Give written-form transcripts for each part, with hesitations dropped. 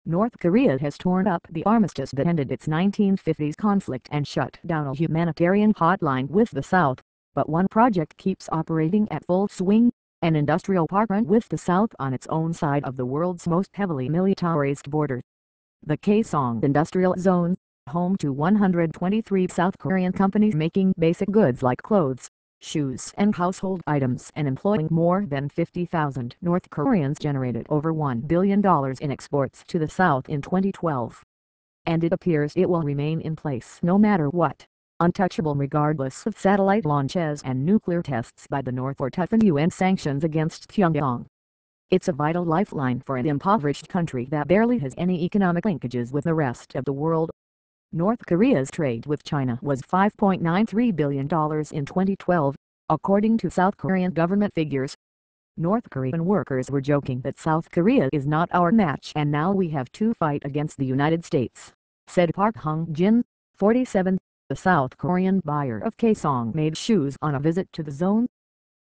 North Korea has torn up the armistice that ended its 1950s conflict and shut down a humanitarian hotline with the South, but one project keeps operating at full swing, an industrial park with the South on its own side of the world's most heavily militarized border. The Kaesong Industrial Zone, home to 123 South Korean companies making basic goods like clothes, shoes and household items and employing more than 50,000 North Koreans, generated over $1 billion in exports to the South in 2012. And it appears it will remain in place no matter what, untouchable regardless of satellite launches and nuclear tests by the North or toughened UN sanctions against Pyongyang. It's a vital lifeline for an impoverished country that barely has any economic linkages with the rest of the world. North Korea's trade with China was $5.93 billion in 2012, according to South Korean government figures. North Korean workers were joking that South Korea is not our match and now we have to fight against the United States, said Park Hung-jin, 47, the South Korean buyer of Kaesong-made shoes on a visit to the zone.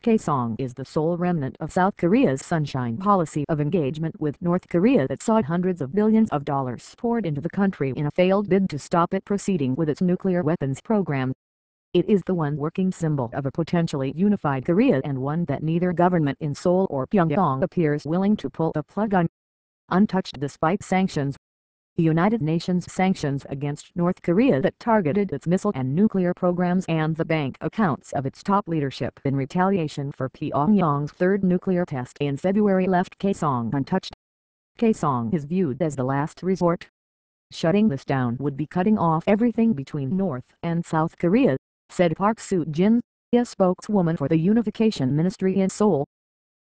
Kaesong is the sole remnant of South Korea's sunshine policy of engagement with North Korea that saw hundreds of billions of dollars poured into the country in a failed bid to stop it proceeding with its nuclear weapons program. It is the one working symbol of a potentially unified Korea and one that neither government in Seoul or Pyongyang appears willing to pull the plug on. Untouched despite sanctions, the United Nations sanctions against North Korea that targeted its missile and nuclear programs and the bank accounts of its top leadership in retaliation for Pyongyang's third nuclear test in February left Kaesong untouched. Kaesong is viewed as the last resort. Shutting this down would be cutting off everything between North and South Korea, said Park Soo-jin, a spokeswoman for the Unification Ministry in Seoul.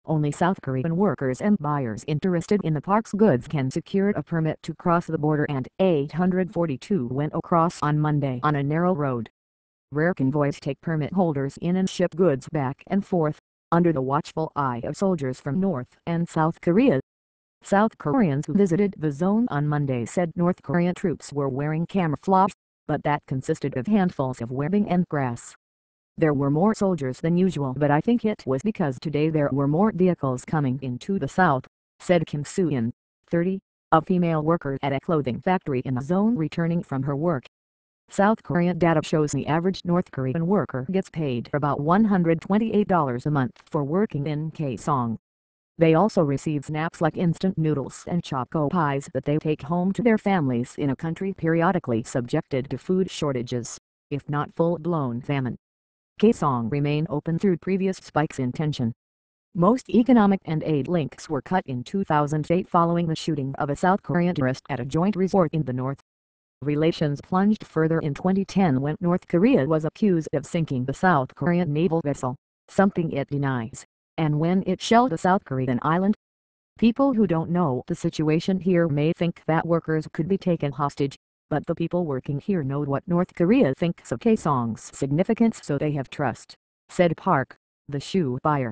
Only South Korean workers and buyers interested in the park's goods can secure a permit to cross the border, and 842 went across on Monday on a narrow road. Rare convoys take permit holders in and ship goods back and forth, under the watchful eye of soldiers from North and South Korea. South Koreans who visited the zone on Monday said North Korean troops were wearing camouflage, but that consisted of handfuls of webbing and grass. There were more soldiers than usual, but I think it was because today there were more vehicles coming into the South, said Kim Soo-in, 30, a female worker at a clothing factory in the zone returning from her work. South Korean data shows the average North Korean worker gets paid about $128 a month for working in Kaesong. They also receive snacks like instant noodles and choco pies that they take home to their families in a country periodically subjected to food shortages, if not full-blown famine. Kaesong remained open through previous spikes in tension. Most economic and aid links were cut in 2008 following the shooting of a South Korean tourist at a joint resort in the north. Relations plunged further in 2010 when North Korea was accused of sinking the South Korean naval vessel, something it denies, and when it shelled a South Korean island. People who don't know the situation here may think that workers could be taken hostage, but the people working here know what North Korea thinks of Kaesong's significance, so they have trust, said Park, the shoe buyer.